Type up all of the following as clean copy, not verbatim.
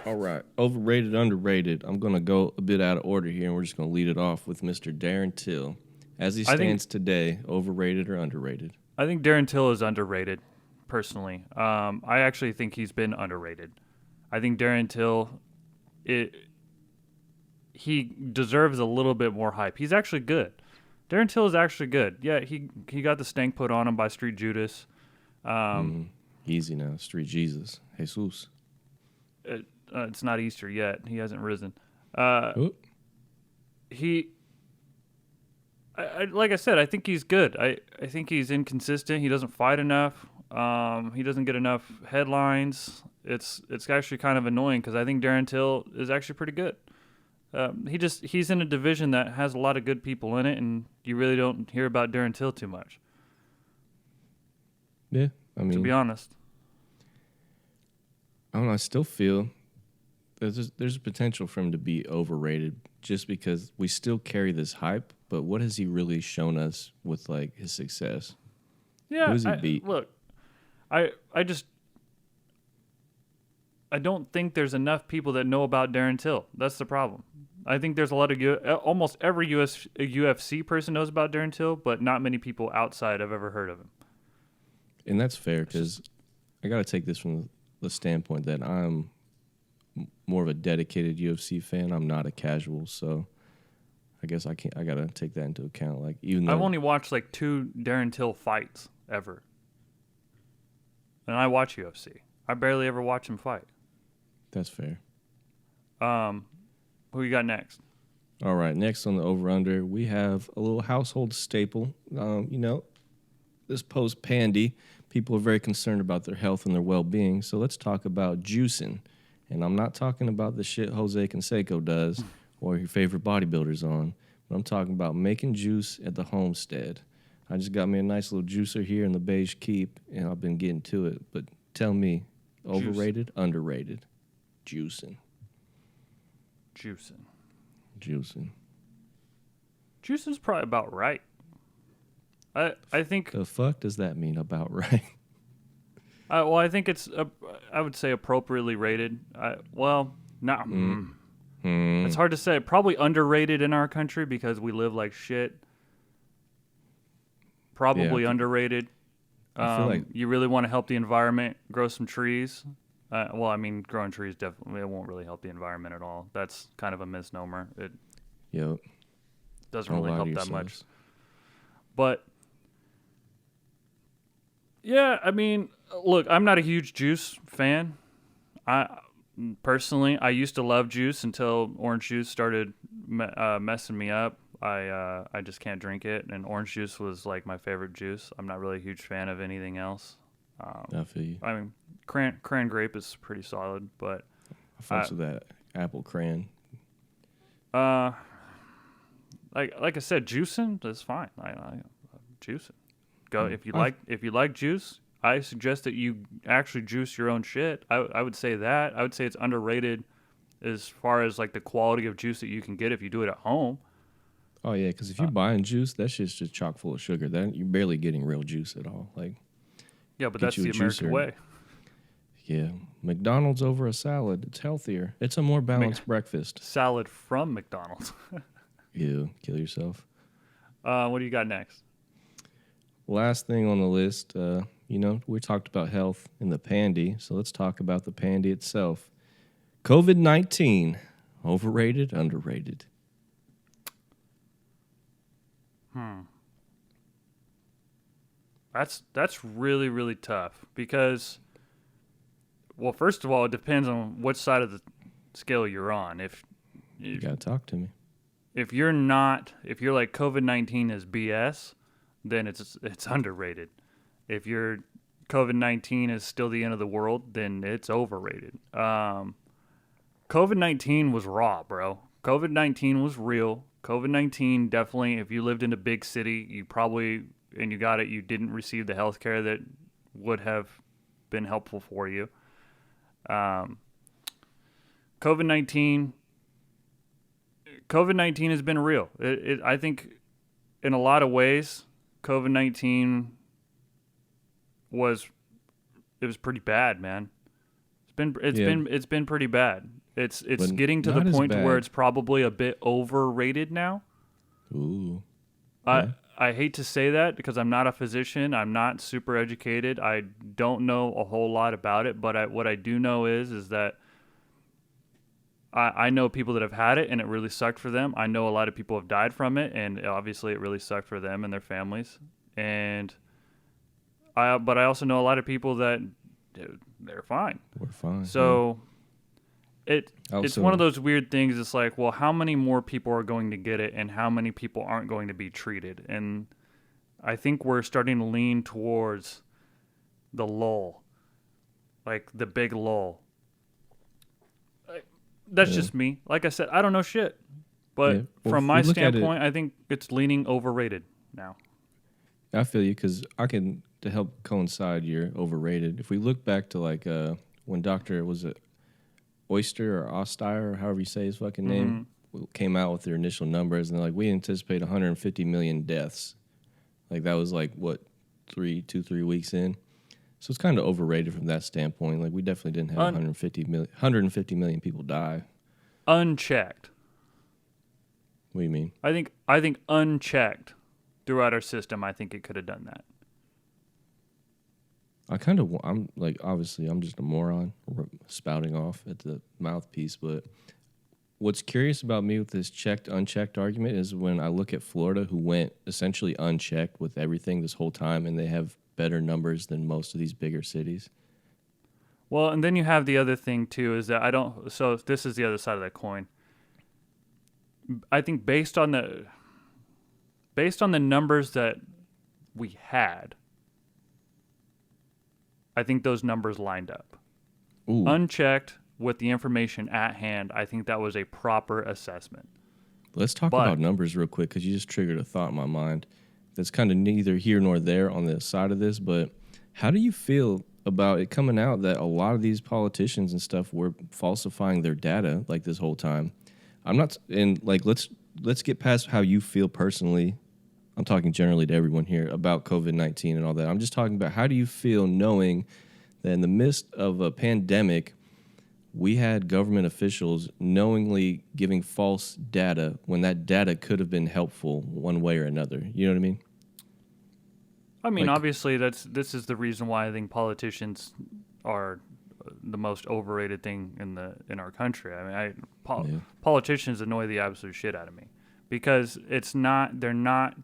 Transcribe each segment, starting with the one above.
All right. Overrated, underrated. I'm going to go a bit out of order here, and we're just going to lead it off with Mr. Darren Till. As he stands today, overrated or underrated? I think Darren Till is underrated, personally. I actually think he's been underrated. I think Darren Till, he deserves a little bit more hype. He's actually good. Darren Till is actually good. Yeah, he got the stank put on him by Street Judas. Easy now. Street Jesus. Jesus. It's not Easter yet. He hasn't risen. Like I said, I think he's good. I think he's inconsistent. He doesn't fight enough. He doesn't get enough headlines. It's actually kind of annoying because I think Darren Till is actually pretty good. He's in a division that has a lot of good people in it, and you really don't hear about Darren Till too much. Yeah, I mean, to be honest, I don't know. I still feel there's a potential for him to be overrated just because we still carry this hype. But what has he really shown us with like his success? Yeah, who has he beat? Look, I don't think there's enough people that know about Darren Till. That's the problem. I think there's a lot of almost every UFC person knows about Darren Till, but not many people outside have ever heard of him. And that's fair because I got to take this from the standpoint that I'm more of a dedicated UFC fan. I'm not a casual, so I guess I got to take that into account. Like, even though I've only watched like 2 Darren Till fights ever, and I watch UFC. I barely ever watch him fight. That's fair. Who you got next? All right, next on the over-under, we have a little household staple. This post Pandy, people are very concerned about their health and their well-being, so let's talk about juicing. And I'm not talking about the shit Jose Canseco does or your favorite bodybuilders on, but I'm talking about making juice at the homestead. I just got me a nice little juicer here in the Beige Keep, and I've been getting to it. But tell me, overrated, underrated? Juicing. Juicing's probably about right. I think. The fuck does that mean about right? Well, I think it's I would say appropriately rated. It's hard to say. Probably underrated in our country because we live like shit. Probably underrated. I feel like you really want to help the environment, grow some trees. Growing trees definitely it won't really help the environment at all. That's kind of a misnomer. It doesn't really help that much. But yeah, I mean, look, I'm not a huge juice fan. I used to love juice until orange juice started messing me up. I just can't drink it, and orange juice was like my favorite juice. I'm not really a huge fan of anything else. I feel you. I mean, cran grape is pretty solid, but I fucks with that apple cran. Like I said, juicing is fine. I juicing. Go if you like juice. I suggest that you actually juice your own shit. I would say that. I would say it's underrated as far as like the quality of juice that you can get if you do it at home. Oh yeah, because if you're buying juice, that shit's just chock full of sugar. Then you're barely getting real juice at all. Like, yeah, but that's the American way. Yeah, McDonald's over a salad. It's healthier. It's a more balanced breakfast. Salad from McDonald's. Ew, kill yourself. What do you got next? Last thing on the list, we talked about health in the Pandy, so let's talk about the Pandy itself. COVID-19, overrated, underrated? That's really, really tough because, well, first of all, it depends on which side of the scale you're on. If you gotta talk to me. If you're like COVID-19 is BS, then it's underrated. If your COVID-19 is still the end of the world, then it's overrated. COVID-19 was raw, bro. COVID-19 was real. COVID-19 definitely, if you lived in a big city, you didn't receive the health care that would have been helpful for you. COVID-19 has been real. I think in a lot of ways, COVID-19 was pretty bad, man. It's Yeah, it's been pretty bad. It's but getting to the not as point where bad. it's probably a bit overrated now. Ooh, I okay. I hate to say that because I'm not a physician. I'm not super educated. I don't know a whole lot about it, but what I do know is that I know people that have had it and it really sucked for them. I know a lot of people have died from it, and obviously it really sucked for them and their families. And but I also know a lot of people that dude, they're fine. We're fine. Yeah. So it's one of Also, those weird things. It's like, well, how many more people are going to get it, and how many people aren't going to be treated? And I think we're starting to lean towards the lull, like the big lull. That's yeah, just me. Like I said, I don't know shit. yeah. But Well, from if my we look at it, standpoint, I think it's leaning overrated now. I feel you because I can to help coincide your overrated. If we look back to like when Doctor was it Oyster or Ostier or however you say his fucking Mm-hmm. name came out with their initial numbers and they're like we anticipate 150 million deaths. Like that was like what 3 weeks in. So it's kind of overrated from that standpoint. Like we definitely didn't have 150 million people die. Unchecked. What do you mean? I think unchecked throughout our system, I think it could have done that. I'm like, obviously, I'm just a moron spouting off at the mouthpiece. But what's curious about me with this checked, unchecked argument is when I look at Florida, who went essentially unchecked with everything this whole time, and they have better numbers than most of these bigger cities. Well, and then you have the other thing too is that I don't. So this is the other side of that coin. I think based on the numbers that we had, I think those numbers lined up. Ooh, Unchecked with the information at hand, I think that was a proper assessment. let's talk But about numbers real quick because you just triggered a thought in my mind that's kind of neither here nor there on the side of this. But how do you feel about it coming out that a lot of these politicians and stuff were falsifying their data like this whole time? I'm not, and like let's get past how you feel personally. I'm talking generally to everyone here about COVID-19 and all that. I'm just talking about how do you feel knowing that in the midst of a pandemic, we had government officials knowingly giving false data when that data could have been helpful one way or another. You know what I mean? I mean, Like, obviously, this is the reason why I think politicians are the most overrated thing in our country. I mean, yeah, politicians annoy the absolute shit out of me because they're not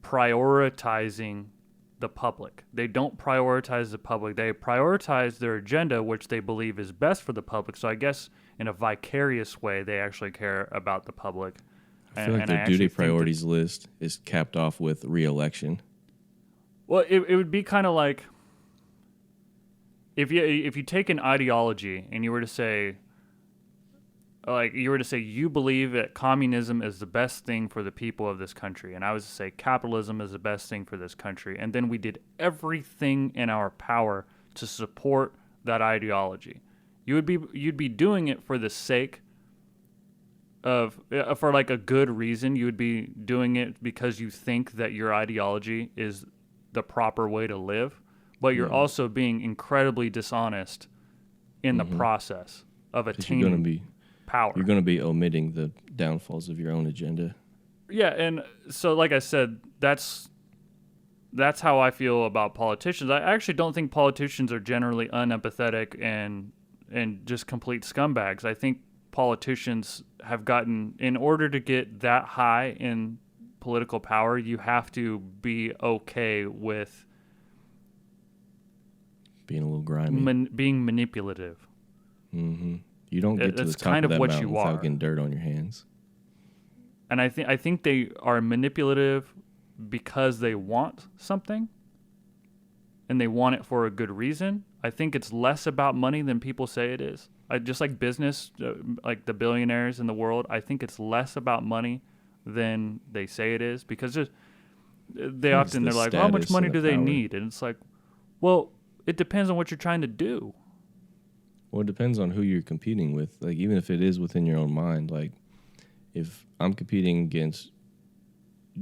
prioritizing the public. They don't prioritize the public. They prioritize their agenda, which they believe is best for the public. So I guess in a vicarious way, they actually care about the public. I feel like And I their duty actually think that, priorities list is capped off with re-election. well, it would be kind of like if you take an ideology and you were to say, like you were to say you believe that communism is the best thing for the people of this country, and I was to say capitalism is the best thing for this country, and then we did everything in our power to support that ideology. You'd be doing it for the sake of for like a good reason. You would be doing it because you think that your ideology is the proper way to live, but you're Yeah, also being incredibly dishonest in the mm-hmm. process of Because you're gonna attaining be power. omitting the downfalls of your own agenda. Yeah, and so like I said, that's how I feel about politicians. I actually don't think politicians are generally unempathetic and just complete scumbags. I think politicians have gotten, in order to get that high in political power, you have to be okay with Being a little grimy. being manipulative. Mm-hmm. You don't get to the That's top kind of of that what mountain you without are. getting dirt on your hands. And I think they are manipulative because they want something and they want it for a good reason. I think it's less about money than people say it is. Just like business, like the billionaires in the world, I think it's less about money than they say it is because I think it's the they're like, how much status and money the do they power. need? And it's like, well, it depends on what you're trying to do. Well, it depends on who you're competing with. Like, even if it is within your own mind, like, if I'm competing against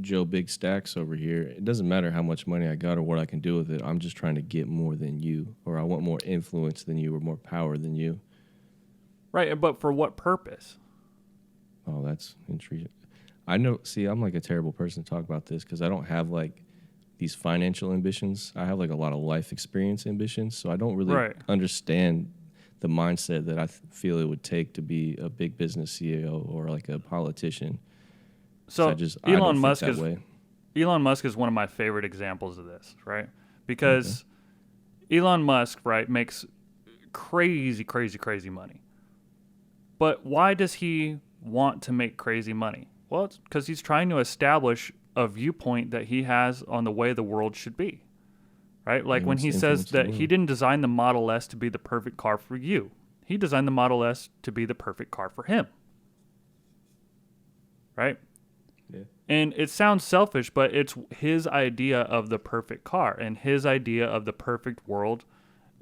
Joe Big Stacks over here. It doesn't matter how much money I got or what I can do with it. I'm just trying to get more than you, or I want more influence than you, or more power than you. Right, but for what purpose? Oh, that's intriguing. I know. See, I'm like a terrible person to talk about this because I don't have like these financial ambitions. I have like a lot of life experience ambitions, so I don't really understand the mindset that I feel it would take to be a big business CEO or like a politician. So I don't think that way. Elon Musk is one of my favorite examples of this, right? Because Elon Musk, right, makes crazy, crazy, crazy money. But why does he want to make crazy money? Well, it's because he's trying to establish a viewpoint that he has on the way the world should be, right? Like when he says that he didn't design the Model S to be the perfect car for you. He designed the Model S to be the perfect car for him, right? Yeah. And it sounds selfish, but it's his idea of the perfect car. And his idea of the perfect world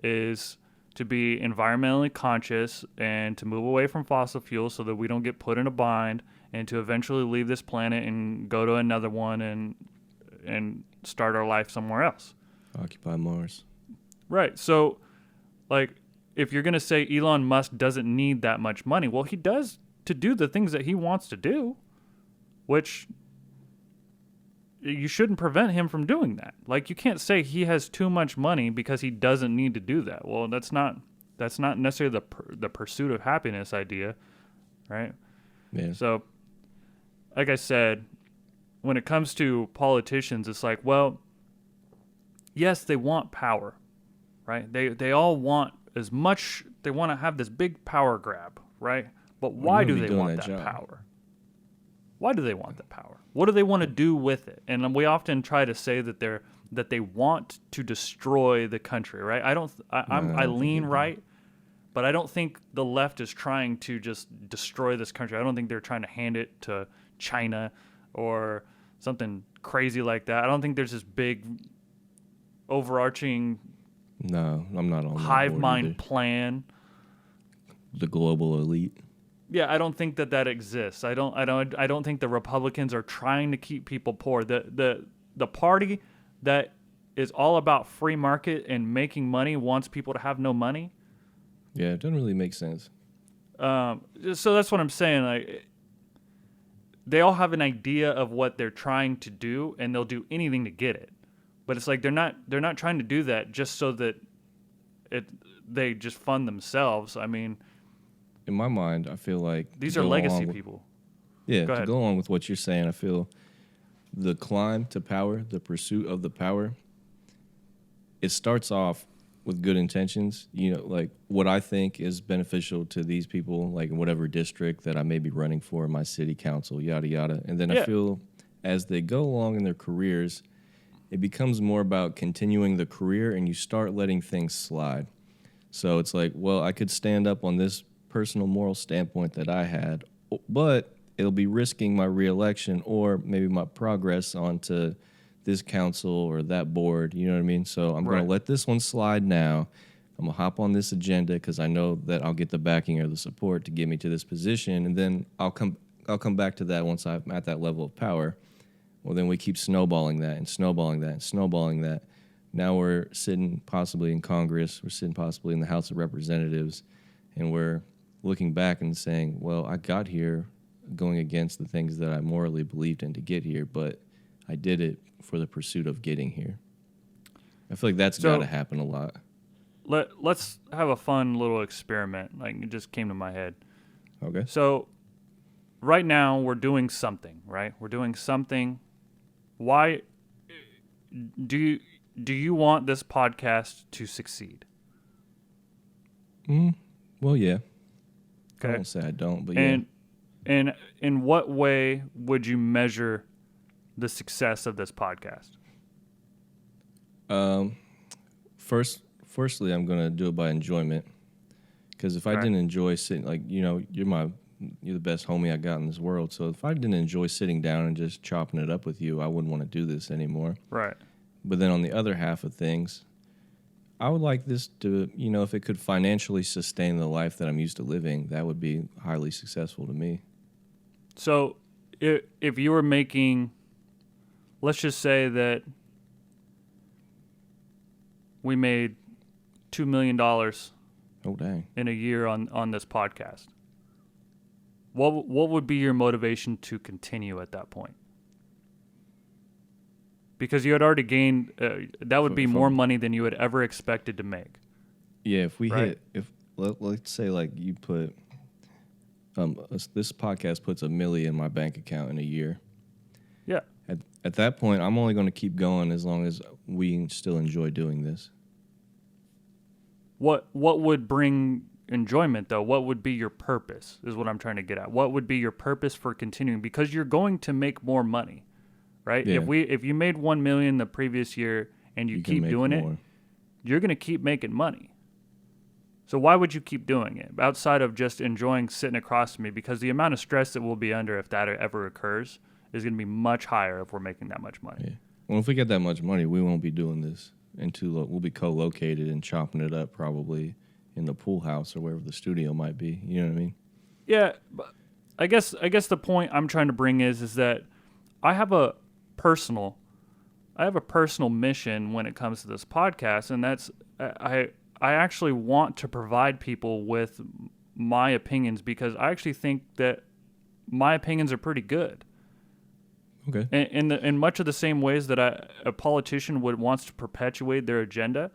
is to be environmentally conscious and to move away from fossil fuels so that we don't get put in a bind and to eventually leave this planet and go to another one and start our life somewhere else. Occupy Mars. Right. So, like, if you're going to say Elon Musk doesn't need that much money, well, he does to do the things that he wants to do, which you shouldn't prevent him from doing that. Like, you can't say he has too much money because he doesn't need to do that. Well, that's not necessarily the pursuit of happiness idea, right? Yeah. So, like I said, when it comes to politicians, it's like, well, yes, they want power, right? They all want as much. They want to have this big power grab, right? But why do they want that power? Why do they want the power? What do they want to do with it? And we often try to say that they want to destroy the country, right? I lean right, but I don't think the left is trying to just destroy this country. I don't think they're trying to hand it to China or something crazy like that. I don't think there's this big overarching I'm not on hive mind plan. The global elite. Yeah, I don't think that exists. I don't think the Republicans are trying to keep people poor. The party that is all about free market and making money wants people to have no money. Yeah, it doesn't really make sense. So that's what I'm saying. Like, they all have an idea of what they're trying to do, and they'll do anything to get it. But it's like they're not trying to do that just so that they just fund themselves. I mean, in my mind, I feel like these are legacy people. Yeah, to go on with what you're saying, I feel the climb to power, the pursuit of the power, it starts off with good intentions. You know, like what I think is beneficial to these people, like in whatever district that I may be running for, my city council, yada, yada. And then I feel as they go along in their careers, it becomes more about continuing the career and you start letting things slide. So it's like, well, I could stand up on this personal moral standpoint that I had, but it'll be risking my reelection or maybe my progress onto this council or that board. You know what I mean? So I'm going to let this one slide now. I'm going to hop on this agenda because I know that I'll get the backing or the support to get me to this position, and then I'll come back to that once I'm at that level of power. Well, then we keep snowballing that and snowballing that and snowballing that. Now we're sitting possibly in Congress. We're sitting possibly in the House of Representatives, and we're looking back and saying, well, I got here going against the things that I morally believed in to get here, but I did it for the pursuit of getting here. I feel like that's got to happen a lot. Let's have a fun little experiment. Like, it just came to my head. Okay. So right now we're doing something, right? We're doing something. Why do you want this podcast to succeed? Well, yeah. Okay. I won't say I don't, but yeah. And in what way would you measure the success of this podcast? Firstly, I'm going to do it by enjoyment. Because if I didn't enjoy sitting, like, you know, you're the best homie I got in this world. So if I didn't enjoy sitting down and just chopping it up with you, I wouldn't want to do this anymore. Right. But then on the other half of things, I would like this to, you know, if it could financially sustain the life that I'm used to living, that would be highly successful to me. So if you were making let's just say that we made $2 million Oh, dang. in a year on this podcast. What would be your motivation to continue at that point? Because you had already gained, that would be more money than you had ever expected to make. Yeah, if we Right. let's say like you put, this podcast puts $1 million in my bank account in a year. Yeah. At that point, I'm only going to keep going as long as we still enjoy doing this. What would bring enjoyment, though? What would be your purpose is what I'm trying to get at. What would be your purpose for continuing? Because you're going to make more money, right? Yeah. If you made $1 million the previous year and you can keep make doing more. it, you're going to keep making money. So why would you keep doing it outside of just enjoying sitting across from me? Because the amount of stress that we'll be under if that ever occurs is going to be much higher if we're making that much money. Yeah. Well, if we get that much money, we won't be doing this. We'll be co-located and chopping it up probably in the pool house or wherever the studio might be. You know what I mean? Yeah, but I guess the point I'm trying to bring is that I have a personal mission when it comes to this podcast, and that's I actually want to provide people with my opinions because I actually think that my opinions are pretty good. Okay. In much of the same ways that a politician wants to perpetuate their agenda,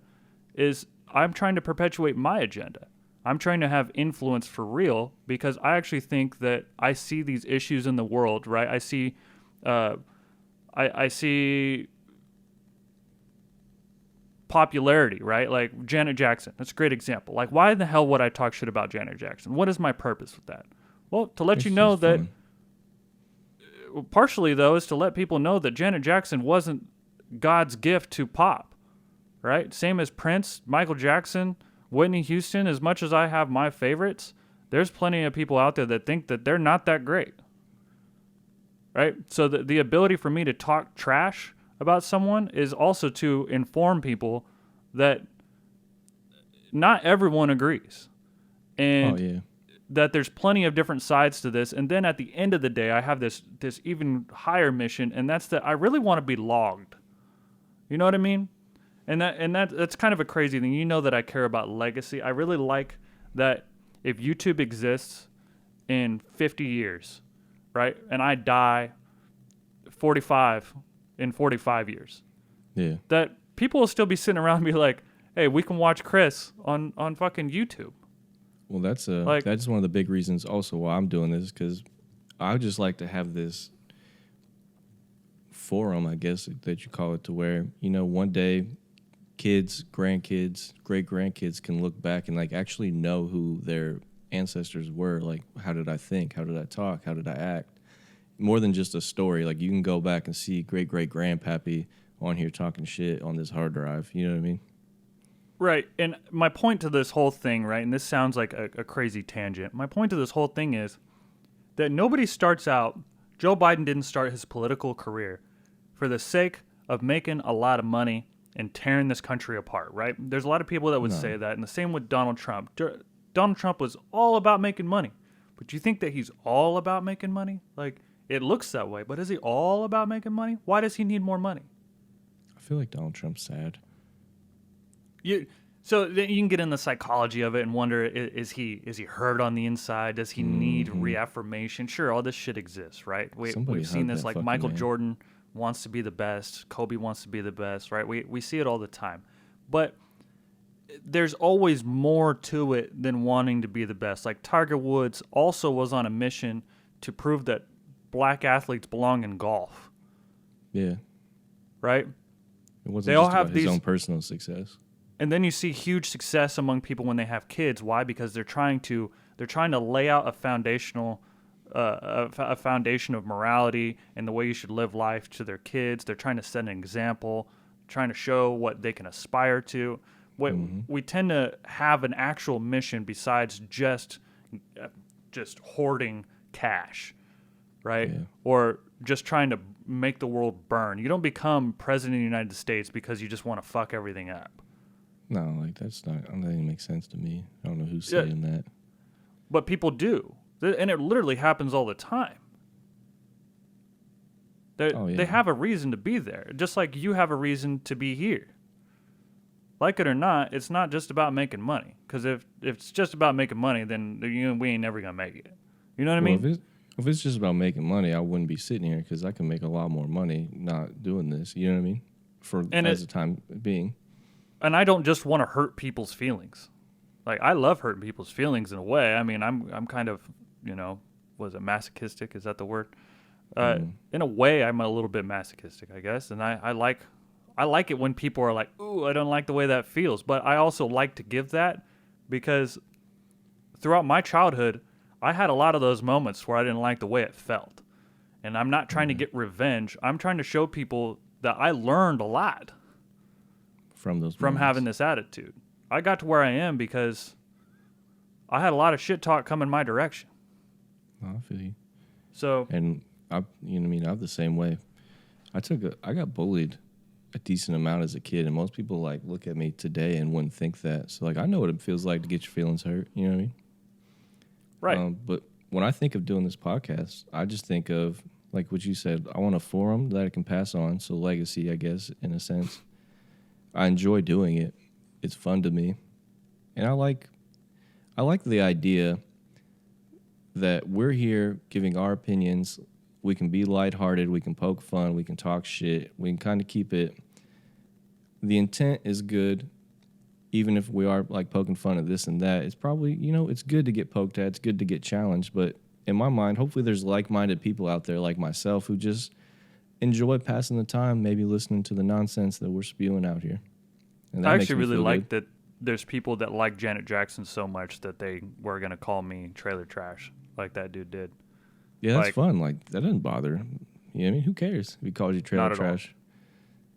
is I'm trying to perpetuate my agenda. I'm trying to have influence for real because I actually think that I see these issues in the world, right? I see, I see popularity, right? Like Janet Jackson. That's a great example. Like, why in the hell would I talk shit about Janet Jackson? What is my purpose with that? Well, to let It's you know just that. fun. Partially, though, is to let people know that Janet Jackson wasn't God's gift to pop, right? Same as Prince, Michael Jackson, Whitney Houston. As much as I have my favorites, there's plenty of people out there that think that they're not that great, right? So the ability for me to talk trash about someone is also to inform people that not everyone agrees. And Oh, yeah. that there's plenty of different sides to this, and then at the end of the day, I have this even higher mission, and that's that I really want to be logged. You know what I mean? And that's kind of a crazy thing. You know that I care about legacy. I really like that if YouTube exists in 50 years, right, and I die 45 in 45 years, Yeah. that people will still be sitting around and be like, "Hey, we can watch Chris on fucking YouTube." Well, that's one of the big reasons also why I'm doing this, because I would just like to have this forum, I guess, that you call it, to where, one day kids, grandkids, great-grandkids can look back and, like, actually know who their ancestors were. Like, how did I think? How did I talk? How did I act? More than just a story. Like, you can go back and see great-great-grandpappy on here talking shit on this hard drive. You know what I mean? Right. And my point to this whole thing, right, and this sounds like a crazy tangent. My point to this whole thing is that nobody starts out, Joe Biden didn't start his political career for the sake of making a lot of money and tearing this country apart, right? There's a lot of people that would say that, and the same with Donald Trump. Donald Trump was all about making money. But do you think that he's all about making money? Like, it looks that way, but is he all about making money? Why does he need more money? I feel like Donald Trump's sad. So then you can get in the psychology of it and wonder: is he hurt on the inside? Does he need reaffirmation? Sure, all this shit exists, right? We've seen this. Like Michael Jordan wants to be the best, Kobe wants to be the best, right? We see it all the time, but there's always more to it than wanting to be the best. Like Tiger Woods also was on a mission to prove that black athletes belong in golf. Yeah, right. It wasn't They just all have about his these own personal success. And then you see huge success among people when they have kids. Why? Because they're trying to lay out a foundation of morality and the way you should live life to their kids. They're trying to set an example, trying to show what they can aspire to. We tend to have an actual mission besides just hoarding cash, right? Yeah. Or just trying to make the world burn. You don't become president of the United States because you just want to fuck everything up. No, like that doesn't even make sense to me. I don't know who's saying that. But people do. And it literally happens all the time. Oh They yeah. have a reason to be there, just like you have a reason to be here. Like it or not, it's not just about making money. Because if it's just about making money, then we ain't never gonna make it. You know what I Well, mean? if it's just about making money, I wouldn't be sitting here because I can make a lot more money not doing this. You know what I mean? For And as the time being. and I don't just want to hurt people's feelings. Like I love hurting people's feelings in a way. I mean, I'm kind of, was it masochistic? Is that the word? In a way, I'm a little bit masochistic, I guess, and I like it when people are like, "Ooh, I don't like the way that feels," but I also like to give that because throughout my childhood, I had a lot of those moments where I didn't like the way it felt, and I'm not trying to get revenge. I'm trying to show people that I learned a lot From those from moments. having this attitude. I got to where I am because I had a lot of shit talk coming my direction. Oh, I feel you. So And I'm the same way. I got bullied a decent amount as a kid, and most people like look at me today and wouldn't think that. So like I know what it feels like to get your feelings hurt. You know what I mean? right. But when I think of doing this podcast, I just think of like what you said. I want a forum that I can pass on, so legacy, I guess, in a sense. I enjoy doing it. It's fun to me, and I like the idea that we're here giving our opinions. We can be lighthearted. We can poke fun. We can talk shit. We can kind of keep it. The intent is good, even if we are like poking fun at this and that. It's probably, it's good to get poked at. It's good to get challenged. But in my mind, hopefully there's like-minded people out there like myself who just enjoy passing the time, maybe listening to the nonsense that we're spewing out here. And that I makes actually me really feel like good. that there's people that like Janet Jackson so much that they were going to call me trailer trash like that dude did. Yeah, that's like- fun. Like, that doesn't bother. You know what I mean? Who cares if he calls you trailer Not at all. trash?